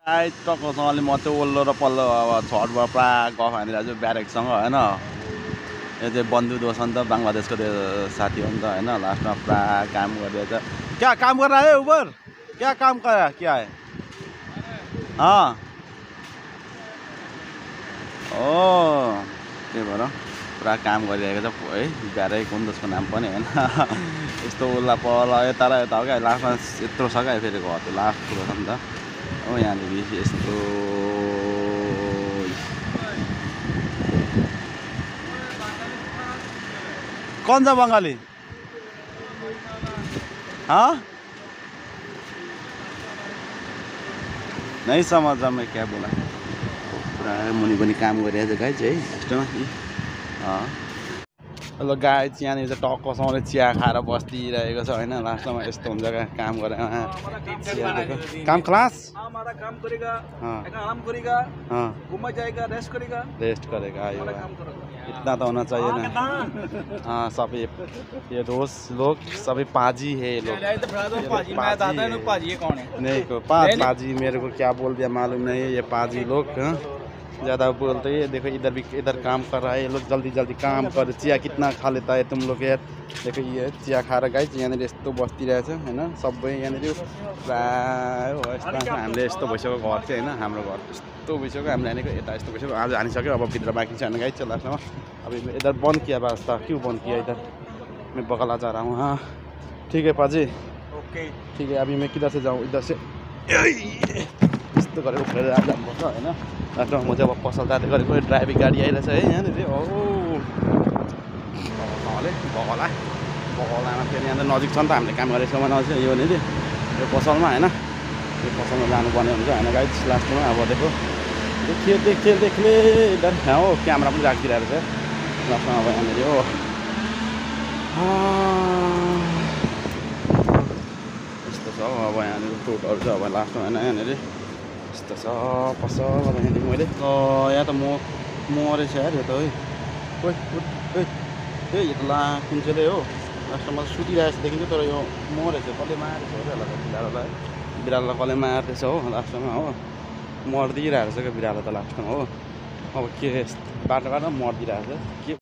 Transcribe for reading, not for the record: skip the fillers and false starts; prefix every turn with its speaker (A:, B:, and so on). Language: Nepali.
A: टक्कसँगले म चाहिँ वल्लो र पल्लो अब छटबाट पुरा गफ हानिरहेको छु ब्यारेकसँग होइन। यो चाहिँ बन्धु दोष हो नि त, बङ्गलादेशको त्यो साथी हो नि त होइन। लास्टमा पुरा काम गरिरहेछ। क्या काम गर्न आयो उबर? क्या काम गरा? क्या है? ओ त्यही भएर पुरा काम गरिरहेको छ है। ब्यारेक कुन दोषको नाम पनि होइन। यस्तो उल्ला पल्ला यता र यता हो क्या। लास्टमा यत्रो छ क्या फेरि घर त्यो लास्ट कुरो छ नि त। हो यहाँनिर यस्तो कौन सा बंगाली? हाँ नहीं समझ रहा मैं क्या बोला। पुरा मुनि पनि काम गरिरहेछ गाइज है लास्टमा। हेलो गाइज, यहाँनिर चाहिँ टक्कसँगले चिया खाएर बसिरहेको छ होइन। लास्टमा यस्तो हुन्छ क्या काम गरेर काम क्लास
B: काम करेगा, आराम करेगा, घूमने जाएगा, रेस्ट करेगा
A: आयो इतना तो होना चाहिए ना। हाँ सभी ये दोस्त लोग सभी पाजी है ये लोग। नहीं को पाजी मेरे को क्या बोल दिया मालूम नहीं। ये पाजी लोग ज़्यादा बोलते हैं। देखो इधर भी इधर काम कर रहा है ये लोग। जल्दी जल्दी काम कर। चिया कितना खा लेता है तुम लोग यार। देखो ये चिया खाएर गाइज यहाँनिर यस्तो बस्तिरहेछ होइन। सबै यहाँनिर प्राय हो यस्तो। हामीले यस्तो भइसक्यो घर चाहिँ होइन। हाम्रो घर यस्तो भइसक्यो। हामीले हानेको यता यस्तो भइसक्यो। आज हानिसक्यो अब भित्र बाँकी छ होइन गाइज। लास्टमा अब इधर बंद किया रास्ता। क्यों बंद किया इधर? मैं बगला जा रहा हूँ। हाँ ठीक है पाजी,
B: ओके
A: ठीक है। अभी मैं किधर से जाऊँ? इधर से यस्तो गरेर उफ्रेर जानुपर्छ होइन। लास्टमा म चाहिँ अब पसल जाँदै गरेको ड्राइभिङ गाडी आइरहेछ है यहाँनिर। बगलामा फेरि यहाँ त नजिक छ नि त हामीले काम गरेको ठाउँमा नजिक योनिर यो पसलमा होइन। यो पसलमा जानुपर्ने हुन्छ होइन गाइज। लास्टमा अब देखो देखले इधर हो क्यामेरा पनि राखिदिरहेको छ लास्टमा। अब यहाँनिर हो यस्तो छ अब यहाँनिर फ्रुटहरू छ अब लास्टमा होइन। यहाँनिर यस्तो छ पसल। अब यहाँनिर मैले यहाँ त मरेछ यार यो त है। ए यो त ला कुन चाहिँ हो। लास्टमा सुतिरहेको देखिन्छ तर यो मरेछ। कसले मारेछ हो होला बिरालोलाई। बिरालोलाई कसले मार्दैछ हो लास्टमा हो। मर्दिरहेको छ क्या बिरालो त लास्टमा हो। अब के बाटो मर्दिरहेको छ के।